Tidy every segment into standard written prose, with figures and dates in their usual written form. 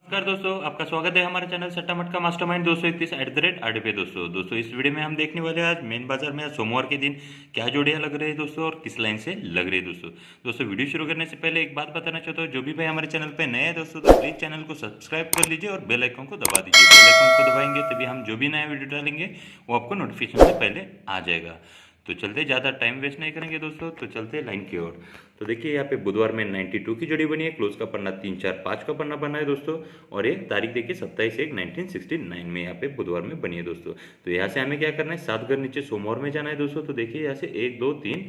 नमस्कार दोस्तों, आपका स्वागत है हमारे चैनल सट्टा मटका मास्टरमाइंड 231 @RDP। दोस्तों इस वीडियो में हम देखने वाले हैं आज मेन बाजार में आज सोमवार के दिन क्या जोड़ियां लग रही है दोस्तों और किस लाइन से लग रही है दोस्तों वीडियो शुरू करने से पहले एक बात बताना चाहता हूँ, जो भी भाई हमारे चैनल पे नए हैं दोस्तों तो प्लीज़ चैनल को सब्सक्राइब कर लीजिए और बेल आइकन को दबा दीजिए। बेल आइकन को दबाएंगे तभी हम जो भी नया वीडियो डालेंगे वो आपको नोटिफिकेशन से पहले आ जाएगा। तो चलते, ज़्यादा टाइम वेस्ट नहीं करेंगे दोस्तों, तो चलते लाइन की ओर। तो देखिए यहाँ पे बुधवार में 92 की जोड़ी बनी है, क्लोज का पन्ना 3-4-5 का पन्ना बना है दोस्तों, और ये तारीख देखिए 27/1/1969 में यहाँ पे बुधवार में बनी है दोस्तों। तो यहाँ से हमें क्या करना है, 7 घर नीचे सोमवार में जाना है दोस्तों। तो देखिए यहाँ से 1 2 3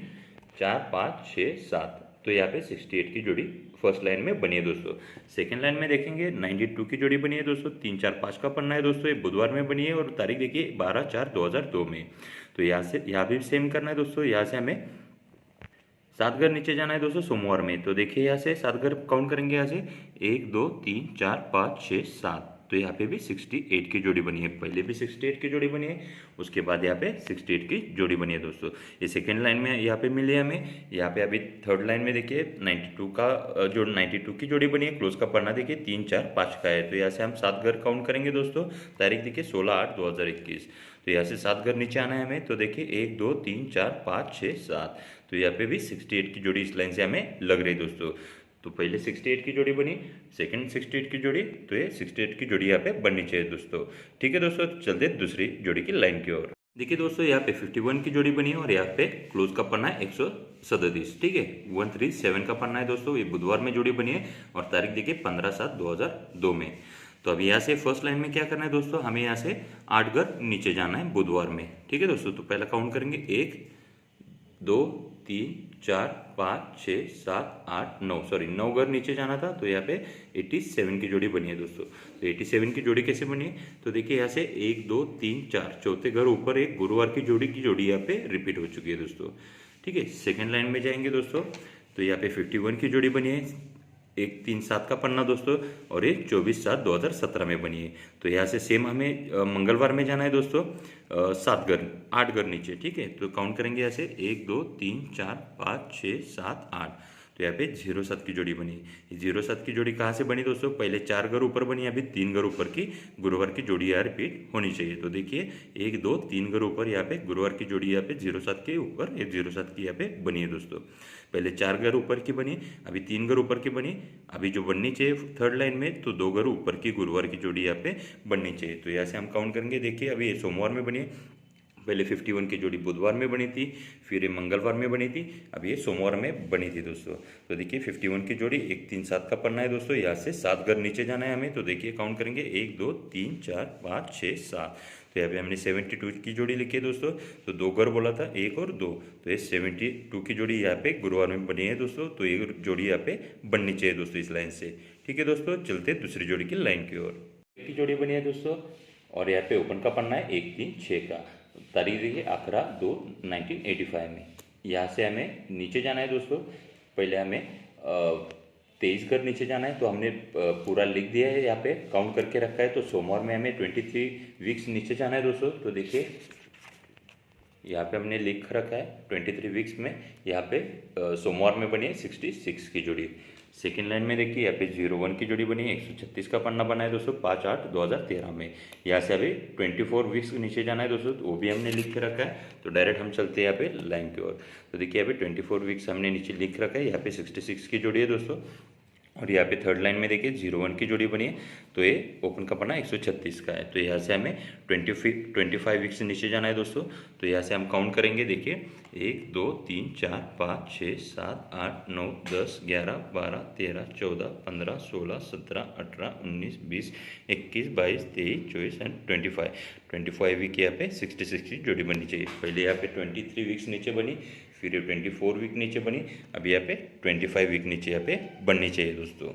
4 5 6 7, तो यहाँ पे 68 की जोड़ी फर्स्ट लाइन में बनी है दोस्तों। सेकंड लाइन में देखेंगे 92 की जोड़ी बनी है दोस्तों, 3-4-5 का पन्ना है दोस्तों, ये बुधवार में बनी है और तारीख देखिए 12/4/2002 में। तो यहाँ से यहाँ भी सेम करना है दोस्तों। यहाँ से हमें 7 घर नीचे जाना है दोस्तों सोमवार में। तो देखिए यहाँ से 7 घर काउंट करेंगे, यहाँ से 1 2 3 4 5 6 7, तो यहाँ पे भी 68 की जोड़ी बनी है। पहले भी 68 की जोड़ी बनी है, उसके बाद यहाँ पे 68 की जोड़ी बनी है दोस्तों। ये सेकेंड लाइन में यहाँ पे मिली है हमें। यहाँ पे अभी थर्ड लाइन में देखिए 92 की जोड़ी बनी है, क्लोज का पन्ना देखिए 3-4-5 का है। तो यहाँ से हम 7 घर काउंट करेंगे दोस्तों, तारीख देखिए 16/8/2021। तो यहाँ से 7 घर नीचे आना है हमें। तो देखिए 1 2 3 4 5 6 7, तो यहाँ पे भी 68 की जोड़ी इस लाइन से हमें लग रही है दोस्तों। तो पहले 68 की जोड़ी बनी, सेकंड 68 की जोड़ी, तो ये 68 की जोड़ी यहाँ पे बननी चाहिए दोस्तों। ठीक है दोस्तों, चलते दूसरी जोड़ी की लाइन की ओर। देखिए दोस्तों यहाँ पे 51 की जोड़ी बनी है और यहाँ पे क्लोज का पन्ना है 137। ठीक है, 137 का पन्ना है दोस्तों, ये बुधवार में जोड़ी बनी है और तारीख देखिए 15/7/2002 में। तो अभी यहाँ से फर्स्ट लाइन में क्या करना है दोस्तों, हमें यहाँ से 8 घर नीचे जाना है बुधवार में। ठीक है दोस्तों, तो पहला काउंट करेंगे 1 2 3 4 5 6 7 8 9, सॉरी 9 घर नीचे जाना था। तो यहाँ पे 87 की जोड़ी बनी है दोस्तों। तो 87 की जोड़ी कैसे बनी है, तो देखिए यहाँ से 1 2 3 4, चौथे घर ऊपर एक गुरुवार की जोड़ी यहाँ पे रिपीट हो चुकी है दोस्तों। ठीक है, सेकेंड लाइन में जाएंगे दोस्तों। तो यहाँ पे 51 की जोड़ी बनी है, 1 3 7 का पन्ना दोस्तों, और ये 24/7/2017 में बनी है। तो यहाँ से सेम हमें मंगलवार में जाना है दोस्तों, 7 घर 8 घर नीचे। ठीक है, तो काउंट करेंगे यहाँ से 1 2 3 4 5 6 7 8, तो यहाँ पे 07 की जोड़ी बनी। 07 की जोड़ी कहाँ से बनी दोस्तों, पहले 4 घर ऊपर बनी, अभी 3 घर ऊपर की गुरुवार की जोड़ी यहाँ रिपीट होनी चाहिए। तो देखिए 1 2 3 घर ऊपर यहाँ पे गुरुवार की जोड़ी यहाँ पे 07 के ऊपर एक 07 की यहाँ पे बनी है दोस्तों। पहले 4 घर ऊपर की बनी, अभी 3 घर ऊपर की बनी, अभी जो बननी चाहिए थर्ड लाइन में तो 2 घर ऊपर की गुरुवार की जोड़ी यहाँ पे बननी चाहिए। तो यहाँ से हम काउंट करेंगे, देखिए अभी ये सोमवार में बनी, पहले 51 की जोड़ी बुधवार में बनी थी, फिर ये मंगलवार में बनी थी, अब ये सोमवार में बनी थी दोस्तों। तो देखिए 51 की जोड़ी 1 3 7 का पन्ना है दोस्तों, यहाँ से 7 घर नीचे जाना है हमें। तो देखिए काउंट करेंगे 1 2 3 4 5 6 7, तो यहाँ पे हमने 72 की जोड़ी लिखी है दोस्तों। तो 2 घर बोला था, 1 और 2, तो ये 72 की जोड़ी यहाँ पे गुरुवार में बनी है दोस्तों। तो ये जोड़ी यहाँ पे बननी चाहिए दोस्तों इस लाइन से। ठीक है दोस्तों, चलते दूसरी जोड़ी की लाइन की ओर। की जोड़ी बनी है दोस्तों और यहाँ पे ओपन का पन्ना है 1 3 6 का, तारीख देखिए 11/2/1985 में। यहाँ से हमें नीचे जाना है दोस्तों, पहले हमें 23 घर नीचे जाना है। तो हमने पूरा लिख दिया है, यहाँ पे काउंट करके रखा है। तो सोमवार में हमें 23 वीक्स नीचे जाना है दोस्तों। तो देखिए यहाँ पे हमने लिख रखा है 23 वीक्स में, यहाँ पे सोमवार में बनी है 66 की जोड़ी। सेकेंड लाइन में देखिए यहाँ पे 01 की जोड़ी बनी है, 136 का पन्ना बना है दोस्तों 5/8/2013 में। यहाँ से अभी 24 वीक्स नीचे जाना है दोस्तों, तो वो भी हमने लिख के रखा है। तो डायरेक्ट हम चलते हैं यहाँ पे लाइन की ओर। तो देखिए यहाँ पे 24 वीक्स हमने नीचे लिख रखा है, यहाँ पे 66 की जोड़ी है दोस्तों। और यहाँ पे थर्ड लाइन में देखिए 01 की जोड़ी बनी है, तो ये ओपन का पन्ना 136 का है। तो यहाँ से हमें 25 वीक्स से नीचे जाना है दोस्तों। तो यहाँ से हम काउंट करेंगे, देखिए 1 2 3 4 5 6 7 8 9 10 11 12 13 14 15 16 17 18 19 20 21 22 23 24 एंड 25 वीक यहाँ पे 66 की जोड़ी बननी चाहिए। पहले यहाँ पे 23 वीक्स नीचे बनी, फिर 24 वीक नीचे बनी, अभी यहाँ पे 25 वीक नीचे यहाँ पे बननी चाहिए दोस्तों।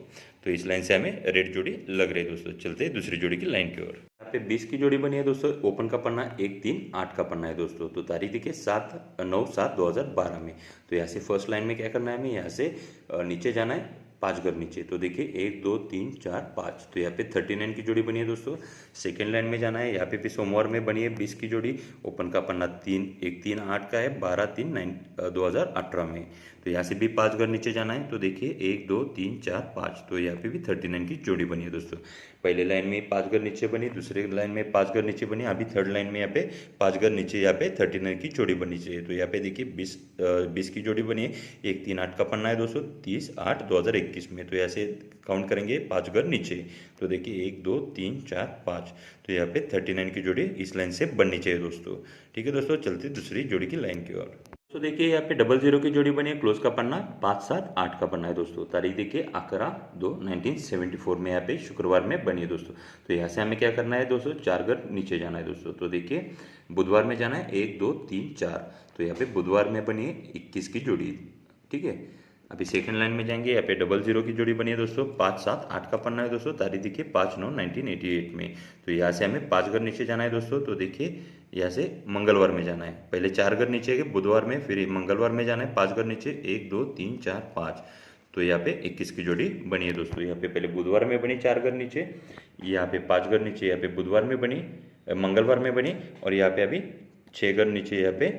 तो इस लाइन से हमें रेड जोड़ी लग रही है दोस्तों। चलते हैं दूसरी जोड़ी की लाइन की ओर। यहाँ पे 20 की जोड़ी बनी है दोस्तों, ओपन का पन्ना 1 3 8 का पन्ना है दोस्तों। तो तारीख देखिए 7/9/7/2012 में। तो यहाँ से फर्स्ट लाइन में क्या करना है हमें, यहाँ से नीचे जाना है 5 घर नीचे। तो देखिए 1 2 3 4 5, तो यहाँ पे 39 की जोड़ी बनी है दोस्तों। सेकेंड लाइन में जाना है, यहाँ पे भी सोमवार में बनी है 20 की जोड़ी। ओपन का पन्ना 138 का है, 12/3/2018 में। तो यहाँ से भी 5 घर नीचे जाना है। तो देखिए 1 2 3 4 5, तो यहाँ पे भी 39 की जोड़ी बनी है दोस्तों। पहले लाइन में 5 घर नीचे बनी, दूसरे लाइन में 5 घर नीचे बनी, अभी थर्ड लाइन में यहाँ पे 5 घर नीचे यहाँ पे 39 की जोड़ी बननी चाहिए। तो यहाँ पे देखिए 20 की जोड़ी बनी है। 138 का पन्ना है दोस्तों, 30/8/2021 में। तो ऐसे काउंट करेंगे 5 घर नीचे। तो देखिए 1 2 3 4 5, तो यहाँ पे 39 की जोड़ी इस लाइन से बननी चाहिए दोस्तों। ठीक है दोस्तों, चलते दूसरी जोड़ी की लाइन की ओर। तो देखिए यहाँ पे 00 की जोड़ी बनी है, क्लोज का पन्ना 5/7/8 का पन्ना है दोस्तों। तारीख देखिए 11/2/1974 में यहाँ पे शुक्रवार में बनी है दोस्तों। तो यहाँ से हमें क्या करना है दोस्तों, 4 घर नीचे जाना है दोस्तों। तो देखिए बुधवार में जाना है 1 2 3 4, तो यहाँ पे बुधवार में बनी है 21 की जोड़ी। ठीक है, अभी सेकंड लाइन में जाएंगे, यहाँ पे 00 की जोड़ी बनी है दोस्तों। 5/7/8 का पन्ना है दोस्तों। तारीख देखिए 5/9/1988 में। तो यहाँ से हमें 5 घर नीचे जाना है दोस्तों। तो देखिए यहाँ से मंगलवार में जाना है, पहले 4 घर नीचे गए बुधवार में, फिर मंगलवार में जाना है 5 घर नीचे, 1 2 3 4 5। तो यहाँ पे 21 की जोड़ी बनी है दोस्तों। यहाँ पे पहले बुधवार में बनी 4 घर नीचे, यहाँ पे 5 घर नीचे, यहाँ पे बुधवार में बनी, मंगलवार में बनी, और यहाँ पे अभी 6 घर नीचे यहाँ पे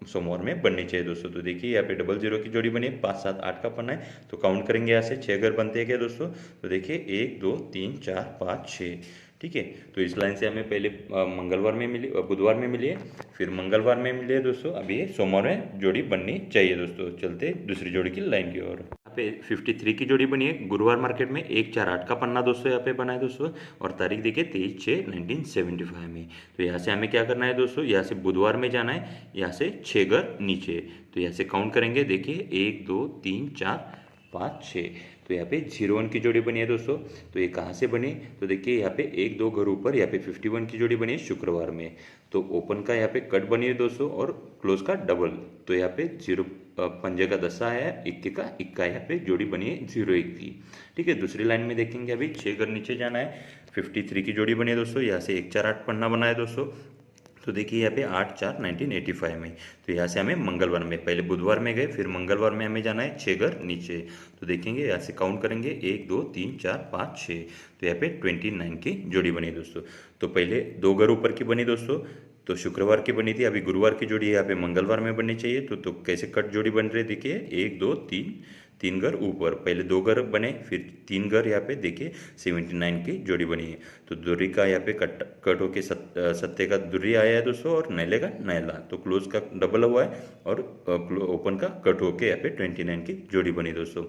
सोमवार में बननी चाहिए दोस्तों। तो देखिए यहाँ पे 00 की जोड़ी बनी है, 5/7/8 का पन्ना है। तो काउंट करेंगे यहाँ से 6 घर बनते हैं क्या दोस्तों। तो देखिए 1 2 3 4 5 6। ठीक है, तो इस लाइन से हमें पहले मंगलवार में मिली, बुधवार में मिली है, फिर मंगलवार में मिली है दोस्तों। अभी ये सोमवार में जोड़ी बननी चाहिए दोस्तों। चलते दूसरी जोड़ी की लाइन की ओर। यहाँ पे 53 की जोड़ी बनी है, गुरुवार मार्केट में 1/4/8 का पन्ना दोस्तों यहाँ पे बना है दोस्तों। और तारीख देखिए 23/6/1975 में। तो यहाँ से हमें क्या करना है दोस्तों, यहाँ से बुधवार में जाना है, यहाँ से 6 घर नीचे। तो यहाँ से काउंट करेंगे, देखिए 1 2 3 4 5 6। तो यहाँ पे 01 की जोड़ी बनी है दोस्तों। तो ये कहाँ से बनी, तो देखिए यहाँ पे 1 2 घर ऊपर यहाँ पे 51 की जोड़ी बनी है शुक्रवार में। तो ओपन का यहाँ पे कट बनी है दोस्तों, और क्लोज का डबल। तो यहाँ पे 0 पंजे का 10 है, इक्के का इक्का, यहाँ पे जोड़ी बनी है 01 की। ठीक है, दूसरी लाइन में देखेंगे, अभी 6 घर नीचे जाना है। 53 की जोड़ी बनी है दोस्तों, यहाँ से 1/4/8 पन्ना बना है दोस्तों। तो देखिए यहाँ पे 8/4/1985 में। तो यहाँ से हमें मंगलवार में, पहले बुधवार में गए, फिर मंगलवार में हमें जाना है 6 घर नीचे। तो देखेंगे यहाँ से काउंट करेंगे 1 2 3 4 5 6। तो यहाँ पे 29 की जोड़ी बनी दोस्तों। तो पहले 2 घर ऊपर की बनी दोस्तों, तो शुक्रवार की बनी थी, अभी गुरुवार की जोड़ी यहाँ पे मंगलवार में बननी चाहिए। तो कैसे कट जोड़ी बन रही है देखिए, 1 2 3 घर ऊपर, पहले 2 घर बने, फिर 3 घर यहाँ पे देखिए 79 की जोड़ी बनी है। तो दुर्री का यहाँ पे कट होके सत्ते का दुर्री आया है दोस्तों, और नैले का नैला। तो क्लोज का डबल हुआ है, और ओपन का कट होके यहाँ पे 29 की जोड़ी बनी दोस्तों।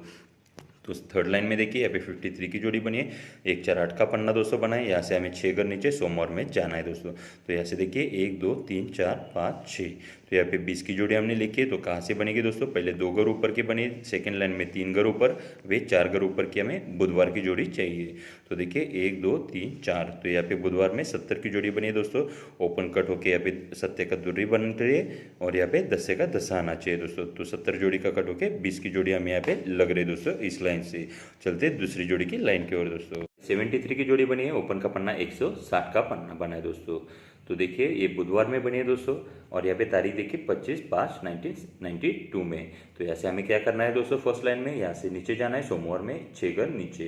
तो थर्ड लाइन में देखिए यहाँ पे 53 की जोड़ी बनी है, 1/4/8 का पन्ना दोस्तों बना है। यहाँ से हमें 6 घर नीचे सोमवार में जाना है दोस्तों। तो यहाँ से देखिए 1 2 3 4 5 6। तो यहाँ पे 20 की जोड़ी हमने लिखी है। तो कहाँ से बनेगी दोस्तों, पहले 2 घर ऊपर की बनी, सेकेंड लाइन में 3 घर ऊपर, वे 4 घर ऊपर की हमें बुधवार की जोड़ी चाहिए। तो देखिए 1 2 3 4। तो यहाँ पे बुधवार में 70 की जोड़ी बनी है दोस्तों। ओपन कट होके यहाँ पे 7 का दुर्री बन रही है, और यहाँ पे 10 का 10 आना चाहिए दोस्तों। तो 70 जोड़ी का कट होके 20 की जोड़ी हमें यहाँ पे लग रही है दोस्तों इस लाइन से। चलते दूसरी जोड़ी की लाइन की ओर दोस्तों। 73 की जोड़ी बनी है, ओपन का पन्ना 160 का पन्ना बना है दोस्तों। तो देखिए ये बुधवार में बनी है दोस्तों, और यहाँ पे तारीख देखिए 25/5/1992 में। तो यहाँ से हमें क्या करना है दोस्तों, फर्स्ट लाइन में यहाँ से नीचे जाना है, सोमवार में 6 घर नीचे।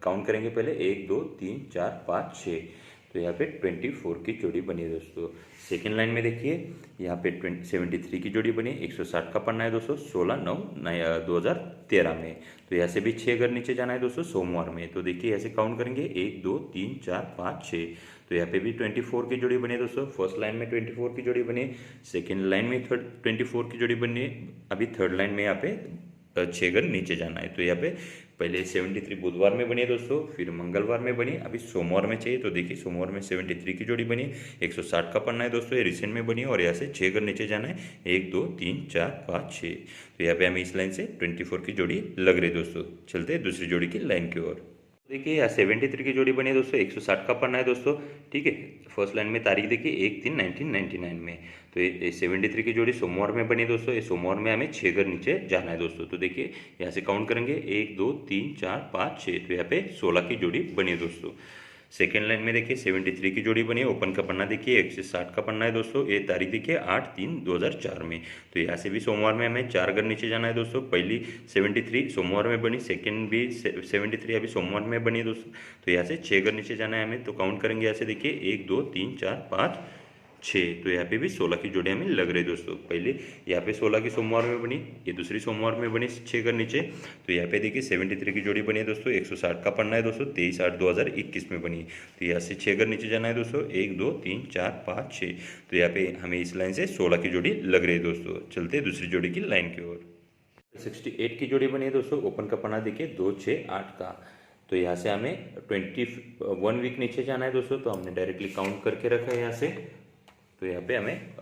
काउंट करेंगे पहले 1 2 3 4 5 6। तो यहाँ पे 24 की जोड़ी बनी है दोस्तों। सेकेंड लाइन में देखिए यहाँ पे 73 की जोड़ी बनी, 160 का पन्ना है दोस्तों, 16/9/2013 में। तो यहाँ से भी 6 घर नीचे जाना है दोस्तों सोमवार में। तो देखिए ऐसे काउंट करेंगे 1 2 3 4 5 6। तो यहाँ पे भी 24 की जोड़ी बनी है दोस्तों। फर्स्ट लाइन में 24 की जोड़ी बनी, सेकेंड लाइन में 24 की जोड़ी बनी है, अभी थर्ड लाइन में यहाँ पे 6 घर नीचे जाना है। तो यहाँ पे पहले 73 बुधवार में बनी है दोस्तों, फिर मंगलवार में बनी, अभी सोमवार में चाहिए। तो देखिए सोमवार में 73 की जोड़ी बनी, 160 का पन्ना है दोस्तों, ये रिसेंट में बनी, और यहाँ से 6 घर नीचे जाना है, 1 2 3 4 5 6। तो यहाँ पे हमें इस लाइन से 24 की जोड़ी लग रही है दोस्तों। चलते हैं दूसरी जोड़ी की लाइन की ओर। देखिए यहाँ 73 की जोड़ी बनी है दोस्तों, 160 का पन्ना है दोस्तों। ठीक है, फर्स्ट लाइन में तारीख देखिए 1/3/1999 में। तो ये 73 की जोड़ी सोमवार में बनी दोस्तों। ये सोमवार में हमें 6 घर नीचे जाना है दोस्तों। तो देखिए यहाँ से काउंट करेंगे 1 2 3 4 5 6। तो यहाँ पे 16 की जोड़ी बनी है दोस्तों। सेकेंड लाइन में देखिए 73 की जोड़ी बनी है, ओपन का पन्ना देखिए 160 का पन्ना है दोस्तों। ये तारीख देखिए 8/3/2004 में। तो यहाँ से भी सोमवार में हमें 4 घर नीचे जाना है दोस्तों। पहली 73 सोमवार में बनी, सेकेंड भी 73 अभी सोमवार में बनी है दोस्तों। तो यहाँ से 6 घर नीचे जाना है हमें। तो काउंट करेंगे यहाँ से देखिए 1 2 3 4 5 6। तो यहाँ पे भी 16 की जोड़ी हमें लग रही है दोस्तों। पहले यहाँ पे 16 की सोमवार में बनी, ये दूसरी सोमवार में बनी 6 घर नीचे। तो यहाँ पे देखिए 73 की जोड़ी बनी है दोस्तों, 160 का पन्ना है दोस्तों, 23/8/2021 में बनी। तो यहाँ से 6 घर नीचे जाना है दोस्तों, 1 2 3 4 5 6। तो यहाँ पे हमें इस लाइन से 16 की जोड़ी लग रही है दोस्तों। चलते दूसरी जोड़ी की लाइन की ओर। 68 की जोड़ी बनी है दोस्तों, ओपन का पन्ना देखिए 2 6 8 का। तो यहाँ से हमें 21 वीक नीचे जाना है दोस्तों। तो हमने डायरेक्टली काउंट करके रखा है यहाँ से। तो यहाँ पे हमें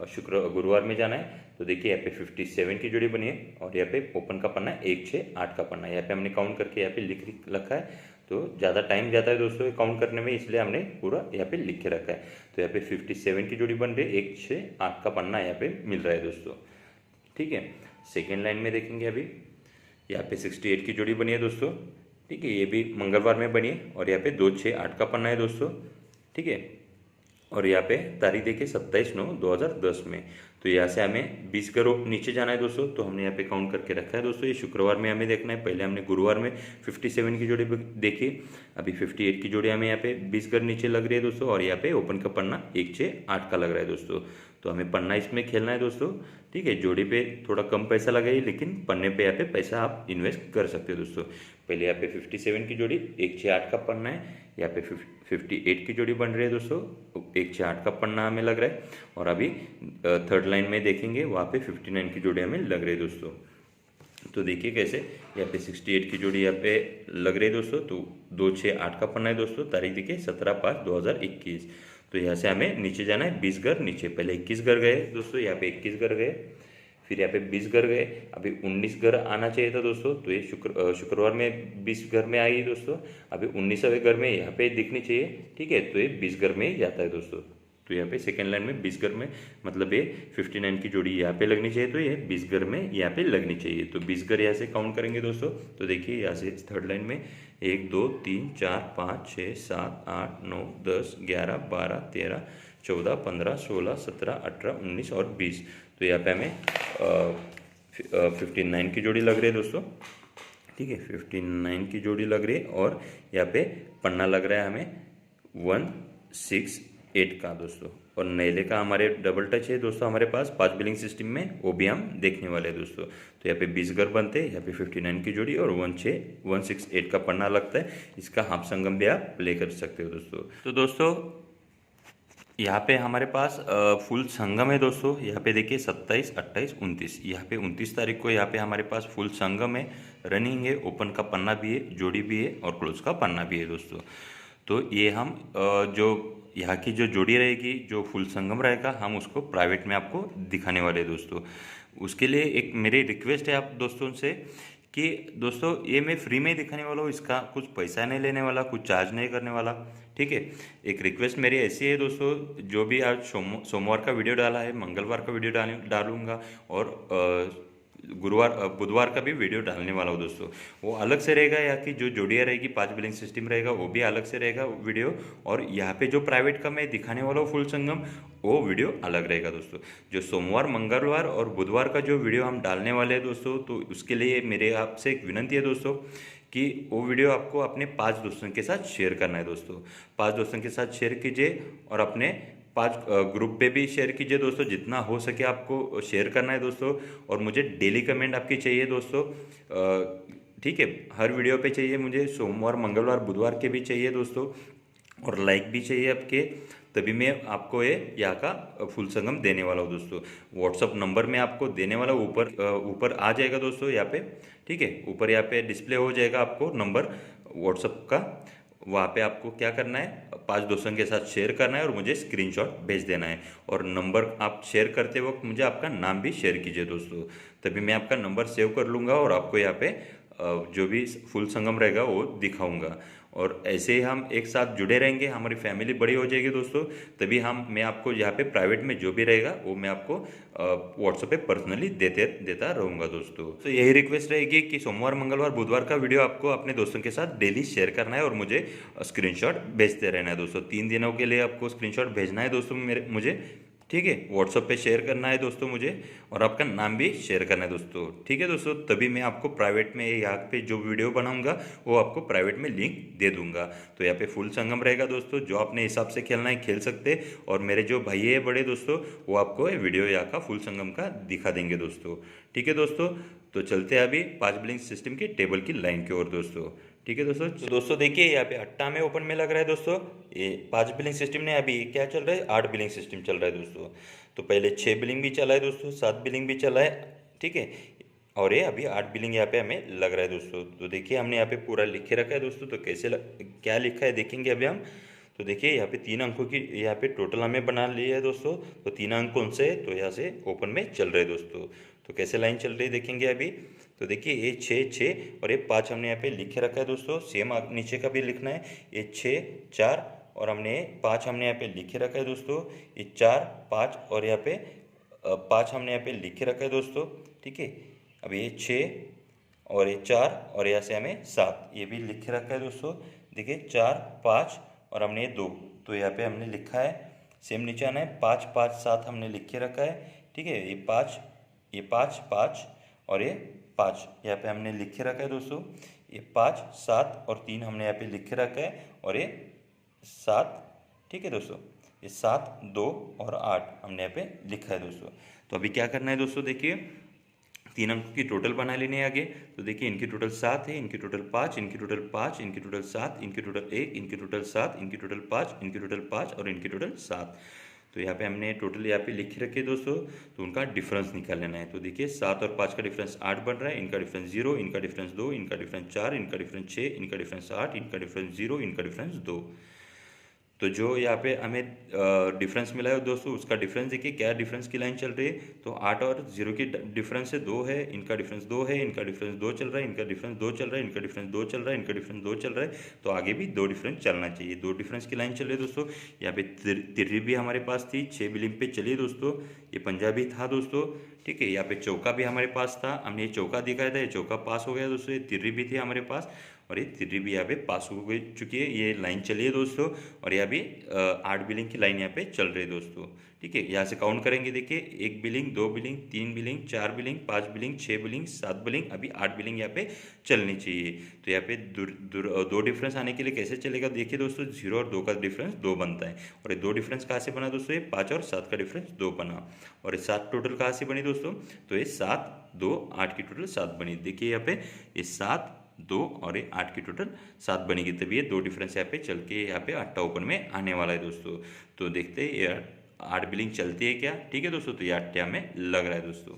गुरुवार में जाना है। तो देखिए यहाँ पे 57 की जोड़ी बनी है और यहाँ पे ओपन का पन्ना 1 6 8 का पन्ना। यहाँ पे हमने काउंट करके यहाँ पे लिख रखा है। तो ज़्यादा टाइम जाता है दोस्तों काउंट करने में, इसलिए हमने पूरा यहाँ पे लिख के रखा है। तो यहाँ पे 57 की जोड़ी बन रही है, 1 6 8 का पन्ना यहाँ पे मिल रहा है दोस्तों। ठीक है, सेकेंड लाइन में देखेंगे अभी यहाँ पे 68 की जोड़ी बनी है दोस्तों। ठीक है, ये भी मंगलवार में बनी है और यहाँ पे 2 6 8 का पन्ना है दोस्तों। ठीक है, और यहाँ पे तारीख देखिए 27/9/2010 में। तो यहाँ से हमें 20 घर नीचे जाना है दोस्तों। तो हमने यहाँ पे काउंट करके रखा है दोस्तों। ये शुक्रवार में हमें देखना है। पहले हमने गुरुवार में 57 की जोड़ी देखी, अभी 58 की जोड़ी हमें यहाँ पे 20 घर नीचे लग रही है दोस्तों। और यहाँ पे ओपन का पन्ना 1 6 8 का लग रहा है दोस्तों। तो हमें पन्ना इसमें खेलना है दोस्तों। ठीक है, जोड़ी पे थोड़ा कम पैसा लगाइए, लेकिन पन्ने पे यहाँ पे पैसा आप इन्वेस्ट कर सकते हो दोस्तों। पहले यहाँ पे 57 की जोड़ी 1 6 8 का पन्ना है, यहाँ पे 58 की जोड़ी बन रही है दोस्तों, 1 6 8 का पन्ना हमें लग रहा है। और अभी थर्ड लाइन में देखेंगे वहाँ पे 59 की जोड़ी हमें लग रही है दोस्तों। तो देखिए कैसे यहाँ पे 68 की जोड़ी यहाँ पे लग रही है दोस्तों। तो 2 6 8 का पन्ना है दोस्तों, तारीख देखिए 17/5/2021। तो यहाँ से हमें नीचे जाना है 20 घर नीचे। पहले 21 घर गए दोस्तों, यहाँ पे 21 घर गए, फिर यहाँ पे 20 घर गए, अभी 19 घर आना चाहिए था दोस्तों। तो ये शुक्रवार में 20 घर में आई दोस्तों, अभी 19वें घर में यहाँ पे दिखनी चाहिए। ठीक है, तो ये 20 घर में ही जाता है दोस्तों। तो यहाँ पे सेकेंड लाइन में 20 घर में, मतलब ये 59 की जोड़ी यहाँ पे लगनी चाहिए, तो ये 20 घर में यहाँ पे लगनी चाहिए। तो 20 घर यहाँ से काउंट करेंगे दोस्तों। तो देखिए यहाँ से थर्ड लाइन में 1 2 3 4 5 6 7 8 9 10 11 12 13 14 15 16 17 18 19 और 20। तो यहाँ पे हमें 59 की जोड़ी लग रही है दोस्तों। ठीक है, 59 की जोड़ी लग रही है और यहाँ पे पन्ना लग रहा है हमें 1 6 8 का दोस्तों। और नैले का हमारे डबल टच है दोस्तों हमारे पास 5 बिलिंग सिस्टम में, वो भी हम देखने वाले हैं दोस्तों। तो यहाँ पे 20 घर बनते हैं, यहाँ पे 59 की जोड़ी और 1 6 8 का पन्ना लगता है। इसका हाफ संगम भी आप प्ले कर सकते हो दोस्तों। तो दोस्तों यहाँ पे हमारे पास फुल संगम है दोस्तों। यहाँ पे देखिए 27 28 29, यहाँ पे 29 तारीख को यहाँ पे हमारे पास फुल संगम है, रनिंग है, ओपन का पन्ना भी है, जोड़ी भी है और क्लोज का पन्ना भी है दोस्तों। तो ये हम जो यहाँ की जो जोड़ी रहेगी, जो फुल संगम रहेगा, हम उसको प्राइवेट में आपको दिखाने वाले हैं दोस्तों। उसके लिए एक मेरी रिक्वेस्ट है आप दोस्तों से कि दोस्तों ये मैं फ्री में दिखाने वाला हूँ, इसका कुछ पैसा नहीं लेने वाला, कुछ चार्ज नहीं करने वाला। ठीक है, एक रिक्वेस्ट मेरी ऐसी है दोस्तों, जो भी आज सोमवार का वीडियो डाला है, मंगलवार का वीडियो डालूंगा और बुधवार का भी वीडियो डालने वाला हूँ दोस्तों। वो अलग से रहेगा, यहाँ की जो जोड़ियाँ रहेगी, 5 बिलिंग सिस्टम रहेगा, वो भी अलग से रहेगा वीडियो। और यहाँ पे जो प्राइवेट का मैं दिखाने वाला हूँ फुल संगम, वो वीडियो अलग रहेगा दोस्तों। जो सोमवार मंगलवार और बुधवार का जो वीडियो हम डालने वाले हैं दोस्तों, तो उसके लिए मेरे आपसे एक विनती है दोस्तों कि वो वीडियो आपको अपने 5 दोस्तों के साथ शेयर करना है दोस्तों। 5 दोस्तों के साथ शेयर कीजिए और अपने 5 ग्रुप पे भी शेयर कीजिए दोस्तों। जितना हो सके आपको शेयर करना है दोस्तों। और मुझे डेली कमेंट आपकी चाहिए दोस्तों। ठीक है, हर वीडियो पे चाहिए मुझे, सोमवार मंगलवार बुधवार के भी चाहिए दोस्तों। और लाइक भी चाहिए आपके, तभी मैं आपको ये यहाँ का फुल संगम देने वाला हूँ दोस्तों। व्हाट्सअप नंबर मैं आपको देने वाला हूँ, ऊपर आ जाएगा दोस्तों यहाँ पे। ठीक है, ऊपर यहाँ पे डिस्प्ले हो जाएगा आपको नंबर व्हाट्सअप का। वहाँ पे आपको क्या करना है, 5 दोस्तों के साथ शेयर करना है और मुझे स्क्रीनशॉट भेज देना है। और नंबर आप शेयर करते वक्त मुझे आपका नाम भी शेयर कीजिए दोस्तों, तभी मैं आपका नंबर सेव कर लूँगा और आपको यहाँ पे जो भी फुल संगम रहेगा वो दिखाऊंगा। और ऐसे ही हम एक साथ जुड़े रहेंगे, हमारी फैमिली बड़ी हो जाएगी दोस्तों। तभी मैं आपको यहाँ पे प्राइवेट में जो भी रहेगा वो मैं आपको व्हाट्सएप पे पर्सनली देता रहूँगा दोस्तों। तो यही रिक्वेस्ट रहेगी कि सोमवार मंगलवार बुधवार का वीडियो आपको अपने दोस्तों के साथ डेली शेयर करना है और मुझे स्क्रीनशॉट भेजते रहना है दोस्तों। 3 दिनों के लिए आपको स्क्रीनशॉट भेजना है दोस्तों मुझे, ठीक है। व्हाट्सएप पे शेयर करना है दोस्तों मुझे, और आपका नाम भी शेयर करना है दोस्तों, ठीक है दोस्तों। तभी मैं आपको प्राइवेट में यहाँ पे जो वीडियो बनाऊंगा वो आपको प्राइवेट में लिंक दे दूंगा। तो यहाँ पे फुल संगम रहेगा दोस्तों, जो अपने हिसाब से खेलना है खेल सकते। और मेरे जो भाई है बड़े दोस्तों, वो आपको ये वीडियो यहाँ का फुल संगम का दिखा देंगे दोस्तों, ठीक है दोस्तों। तो चलते हैं अभी 5 बिलिंग सिस्टम की टेबल की लाइन की ओर दोस्तों, ठीक है दोस्तों। तो दोस्तों देखिए यहाँ पे अट्टा में ओपन में लग रहा है दोस्तों, ये 5 बिलिंग सिस्टम ने अभी क्या चल रहा है, 8 बिलिंग सिस्टम चल रहा है दोस्तों। तो पहले 6 बिलिंग भी चला है दोस्तों, 7 बिलिंग भी चला है, ठीक है। और ये अभी 8 बिलिंग यहाँ पे हमें लग रहा है दोस्तों। तो देखिए हमने यहाँ पे पूरा लिखे रखा है दोस्तों। तो क्या लिखा है देखेंगे अभी हम। तो देखिए यहाँ पे 3 अंकों की यहाँ पे टोटल हमें बना लिया है दोस्तों। तो 3 अंक कौन से है, तो यहाँ से ओपन में चल रहे दोस्तों। तो कैसे लाइन चल रही है देखेंगे अभी। तो देखिए ये 6 और ये 5 हमने यहाँ पे लिखे रखा है दोस्तों। सेम नीचे का भी लिखना है, ये 6 4 और हमने 5 हमने यहाँ पे लिखे रखा है दोस्तों। ये 4 5 और यहाँ पे 5 हमने यहाँ पे लिखे रखा है दोस्तों, ठीक है। अब ये 6 और ये 4 और यहाँ से हमें 7 ये भी लिखे रखा है दोस्तों। देखिए 4 5 और हमने ये 2, तो यहाँ पे हमने लिखा है। सेम नीचे आना है, 5 5 7 हमने लिखे रखा है, ठीक है। ये 5 5 और ये 5 यहाँ पे हमने लिखे रखा है दोस्तों। ये 5 7 और 3 हमने यहाँ पे लिखे रखा है, और ये 7, ठीक है दोस्तों। ये 7 2 और 8 हमने यहाँ पे लिखा है दोस्तों। तो अभी क्या करना है दोस्तों, देखिए 3 अंकों की टोटल बना लेनी है आगे। तो देखिए इनकी टोटल 7 है, इनकी टोटल 5, इनकी टोटल 5, इनकी टोटल 7, इनकी टोटल 1, इनकी टोटल 7, इनकी टोटल 5, इनकी टोटल 5 और इनकी टोटल 7। तो यहाँ पे हमने टोटल यहाँ पे लिख रखे दोस्तों। तो उनका डिफरेंस निकाल लेना है। तो देखिए 7 और 5 का डिफरेंस 8 बन रहा है, इनका डिफरेंस 0, इनका डिफरेंस 2, इनका डिफरेंस 4, इनका डिफरेंस 6, इनका डिफरेंस 8, इनका डिफरेंस 0, इनका डिफरेंस 2। तो जो यहाँ पे हमें डिफरेंस मिला है दोस्तों, उसका डिफरेंस देखिए क्या डिफरेंस की लाइन चल रही है। तो 8 और 0 की डिफरेंस से 2 है, इनका डिफरेंस 2 है, इनका डिफरेंस 2 चल रहा है, इनका डिफरेंस 2 चल रहा है, इनका डिफरेंस 2 चल रहा है, इनका डिफरेंस 2 चल रहा है। तो आगे भी 2 डिफरेंस चलना चाहिए, 2 डिफरेंस की लाइन चल रही है दोस्तों। यहाँ पे तिर्री भी हमारे पास थी, 6 बिलिंग पे चलिए दोस्तों। ये पंजाबी था दोस्तों, ठीक है। यहाँ पे चौका भी हमारे पास था, हमने ये चौका दिखाया था, ये चौका पास हो गया दोस्तों। ये तिर्री भी थी हमारे पास, और ये तिर्री भी यहाँ पे पास हो गई चुकी है, ये लाइन चली है दोस्तों। और यहाँ भी 8 बिलिंग की लाइन यहाँ पे चल रही है दोस्तों, ठीक है। यहाँ से काउंट करेंगे देखिए 1 billing 2 billing 3 billing 4 billing 5 billing 6 billing 7 billing, अभी 8 बिलिंग यहाँ पे चलनी चाहिए। तो यहाँ पे 2 डिफरेंस आने के लिए कैसे चलेगा देखिए दोस्तों, 0 और 2 का डिफरेंस 2 बनता है। और ये 2 डिफरेंस कहाँ से बना दोस्तों, ये 5 और 7 का डिफरेंस 2 बना। और ये 7 टोटल कहाँ से बनी दोस्तों, तो ये 7 2 8 की टोटल 7 बनी। देखिए यहाँ पे ये 7 2 और ये 8 की टोटल 7 बनेगी, तभी ये 2 डिफरेंस यहाँ पे चल के यहाँ पे 8 ओपन में आने वाला है दोस्तों। तो देखते हैं ये 8 बिलिंग चलती है क्या, ठीक है दोस्तों। तो ये 8 हमें लग रहा है दोस्तों।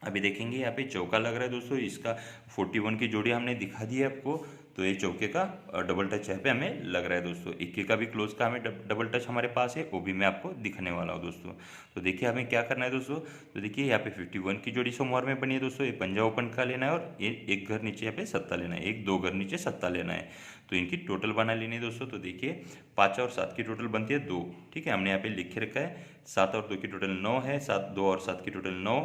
अभी देखेंगे यहाँ पे चौका लग रहा है दोस्तों, इसका 41 की जोड़ी हमने दिखा दी है आपको। तो ये चौके का डबल टच यहाँ पे हमें लग रहा है दोस्तों। इक्के का भी क्लोज का हमें डबल टच हमारे पास है, वो भी मैं आपको दिखाने वाला हूँ दोस्तों। तो देखिए हमें क्या करना है दोस्तों। तो देखिए यहाँ पे 51 की जोड़ी सोमवार में बनी है दोस्तों। ये पंजा ओपन का लेना है, और ये एक घर नीचे यहाँ पे सत्ता लेना है, 1 2 घर नीचे सत्ता लेना है। तो इनकी टोटल बना लेनी है दोस्तों। तो देखिए 5 और 7 की टोटल बनती है 2, ठीक है। हमने यहाँ पे लिखे रखा है 7 और 2 की टोटल 9 है, 2 और 7 की टोटल 9,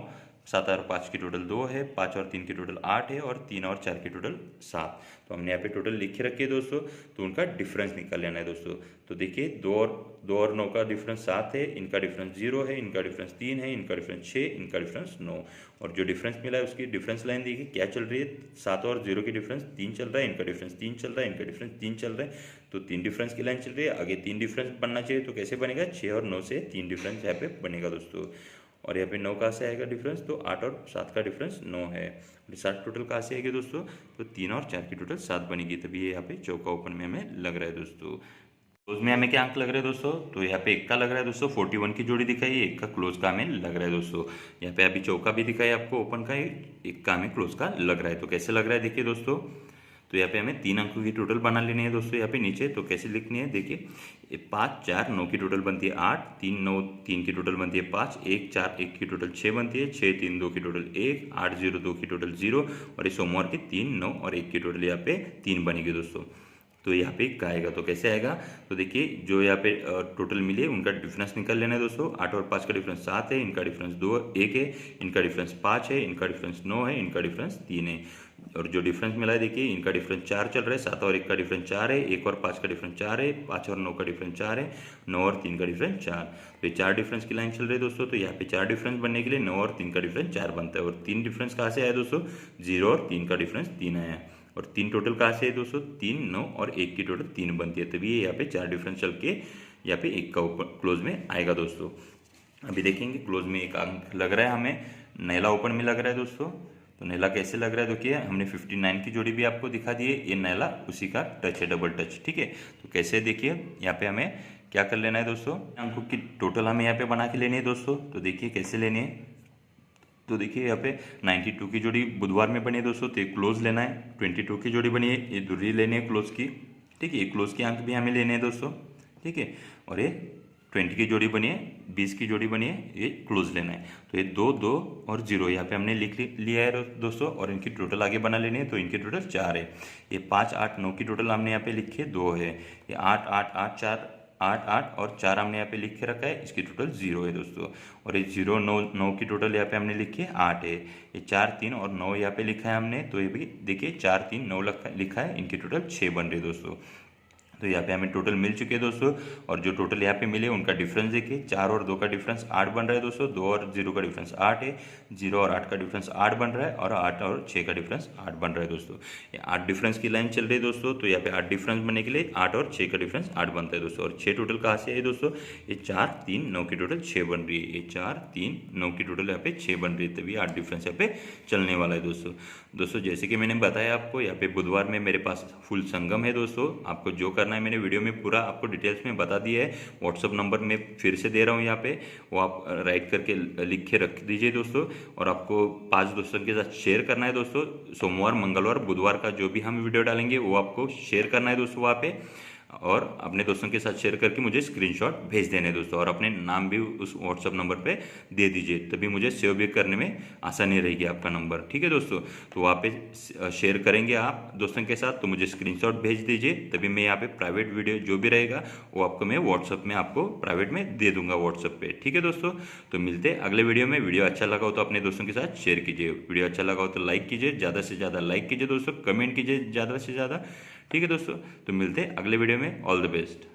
7 और 5 की टोटल 2 है, 5 और 3 की टोटल 8 है, और 3 और 4 की टोटल 7। तो हमने यहाँ पे टोटल लिखे रखी है दोस्तों। तो उनका डिफरेंस निकाल लेना है दोस्तों। तो देखिए 2 और 9 का डिफरेंस 7 है, इनका डिफरेंस 0 है, इनका डिफरेंस 3 है, इनका डिफरेंस 6, इनका डिफरेंस 9। और जो डिफरेंस मिला है उसकी डिफरेंस लाइन देखिए क्या चल रही है, 7 और 0 की डिफरेंस 3 चल रहा है, इनका डिफरेंस 3 चल रहा है, इनका डिफरेंस 3 चल रहा है। तो 3 डिफरेंस की लाइन चल रही है, आगे 3 डिफरेंस बनना चाहिए। तो कैसे बनेगा, 6 और 9 से 3 डिफरेंस यहाँ पे बनेगा दोस्तों। और यहाँ पे 9 कहाँ से आएगा डिफरेंस, तो 8 और 7 का डिफरेंस 9 है। 7 टोटल कहाँ से आएगी दोस्तों, तो 3 और 4 की टोटल 7 बनेगी, तभी ये यहाँ पे चौका ओपन में हमें लग रहा है दोस्तों। क्लोज में हमें क्या अंक लग रहा है दोस्तों, तो यहाँ पे 1 का लग रहा है दोस्तों, 41 की जोड़ी दिखाई है, 1 का क्लोज का हमें लग रहा है दोस्तों। यहाँ पे अभी चौका भी दिखाई आपको ओपन का, 1 का हमें क्लोज का लग रहा है। तो कैसे लग रहा है देखिए दोस्तों। तो यहाँ पे हमें 3 अंकों की टोटल बना लेनी है दोस्तों यहाँ पे नीचे। तो कैसे लिखनी है देखिए, 5 4 9 की टोटल बनती है 8, 3 9 3 की टोटल बनती है 5, 1 4 1 की टोटल 6 बनती है, 6 3 2 की टोटल 1, 8 0 2 की टोटल 0, और ये सोमवार की 3 9 और 1 की टोटल यहाँ पे 3 बनेगी दोस्तों। तो यहाँ पे का आएगा। तो कैसे आएगा, तो देखिए जो यहाँ पे टोटल मिले उनका डिफरेंस निकाल लेना है दोस्तों। 8 और 5 का डिफरेंस 7 है, इनका डिफरेंस 1 है, इनका डिफरेंस 5 है, इनका डिफरेंस 9 है, इनका डिफरेंस 3 है। और जो डिफरेंस मिला है देखिए इनका डिफरेंस 4 चल रहा है, 7 और 1 का डिफरेंस 4 है, 1 और 5 का डिफरेंस 4 है, 5 और 9 का डिफरेंस 4 है, 9 और 3 का डिफरेंस 4। तो ये 4 डिफरेंस की लाइन चल रही है दोस्तों। तो यहाँ पे 4 डिफरेंस बनने के लिए 9 और 3 का डिफरेंस 4 बनता है। और 3 डिफरेंस कहाँ से आया दोस्तों, 0 और 3 का डिफरेंस 3 आया। और 3 टोटल कहाँ से है दोस्तों, 3, 9 और 1 की टोटल 3 बनती है। तभी ये यहाँ पे 4 डिफरेंस चल के यहाँ पे 1 का ओपन क्लोज में आएगा दोस्तों। अभी देखेंगे क्लोज में एक अंक लग रहा है हमें, नैला ओपन में लग रहा है दोस्तों। तो नैला कैसे लग रहा है देखिए, हमने 59 की जोड़ी भी आपको दिखा दी है, ये नैला उसी का टच है, डबल टच, ठीक है। तो कैसे देखिए यहाँ पे हमें क्या कर लेना है दोस्तों, अंकों की टोटल हमें यहाँ पे बना के लेनी है दोस्तों। तो देखिए कैसे लेनी है, तो देखिए यहाँ पे 92 की जोड़ी बुधवार में बनी है दोस्तों, तो ये क्लोज लेना है। 22 की जोड़ी बनी है, ये दूरी लेनी है क्लोज की, ठीक है। ये क्लोज के अंक भी हमें लेने हैं दोस्तों, ठीक है। और ये 20 की जोड़ी बनी है, 20 की जोड़ी बनी है, ये क्लोज लेना है। तो ये 2, 2 और 0 यहाँ पे हमने लिख लिया है दोस्तों। और इनकी टोटल आगे बना लेनी है, तो इनकी टोटल 4 है। ये 5, 8, 9 की टोटल हमने यहाँ पे लिखी है 2 है। ये 8, 8, 8, 4, 8, 8 और 4 हमने यहाँ पे लिख के रखा है, इसकी टोटल 0 है दोस्तों। और ये 0, 9, 9 की टोटल यहाँ पे हमने लिखी है 8 है। ये 4, 3 और 9 यहाँ पे लिखा है हमने, तो ये भी देखिए 4, 3, 9 लिखा है, इनकी टोटल 6 बन रही है दोस्तों। तो यहाँ पे हमें टोटल मिल चुके हैं दोस्तों। और जो टोटल यहाँ पे मिले उनका डिफरेंस देखिए, 4 और 2 का डिफरेंस 8 बन रहा है दोस्तों, 2 और 0 का डिफरेंस 8 है, 0 और 8 का डिफरेंस 8 बन रहा है, और 8 और 6 का डिफरेंस 8 बन रहा है दोस्तों। ये 8 डिफरेंस की लाइन चल रही है दोस्तों। तो यहाँ पे 8 डिफरेंस बनने के लिए 8 और 6 का डिफरेंस 8 बनता है दोस्तों। और 6 टोटल कहाँ से है दोस्तों, ये 4, 3, 9 की टोटल 6 बन रही है। ये 4, 3, 9 की टोटल यहाँ पे 6 बन रही है, तभी 8 डिफरेंस यहाँ पे चलने वाला है दोस्तों। जैसे कि मैंने बताया आपको, यहाँ पे बुधवार में मेरे पास फुल संगम है दोस्तों। आपको जो करना है मैंने वीडियो में पूरा आपको डिटेल्स में बता दिया है। व्हाट्सअप नंबर मैं फिर से दे रहा हूँ यहाँ पे, वो आप राइट करके लिख के रख दीजिए दोस्तों। और आपको 5 दोस्तों के साथ शेयर करना है दोस्तों। सोमवार, मंगलवार, बुधवार का जो भी हम वीडियो डालेंगे वो आपको शेयर करना है दोस्तों वहाँ पे। और अपने दोस्तों के साथ शेयर करके मुझे स्क्रीनशॉट भेज देने दोस्तों। और अपने नाम भी उस व्हाट्सअप नंबर पे दे दीजिए, तभी मुझे सेव भी करने में आसानी रहेगी आपका नंबर, ठीक है दोस्तों। तो वहाँ पे शेयर करेंगे आप दोस्तों के साथ, तो मुझे स्क्रीनशॉट भेज दीजिए, तभी मैं यहाँ पे प्राइवेट वीडियो जो भी रहेगा वो आपको मैं व्हाट्सअप में आपको प्राइवेट में दे दूंगा व्हाट्सअप पे, ठीक है दोस्तों। तो मिलते हैं अगले वीडियो में। वीडियो अच्छा लगा हो तो अपने दोस्तों के साथ शेयर कीजिए, वीडियो अच्छा लगा हो तो लाइक कीजिए, ज़्यादा से ज़्यादा लाइक कीजिए दोस्तों, कमेंट कीजिए ज़्यादा से ज़्यादा, ठीक है दोस्तों। तो मिलते हैं अगले वीडियो में, ऑल द बेस्ट।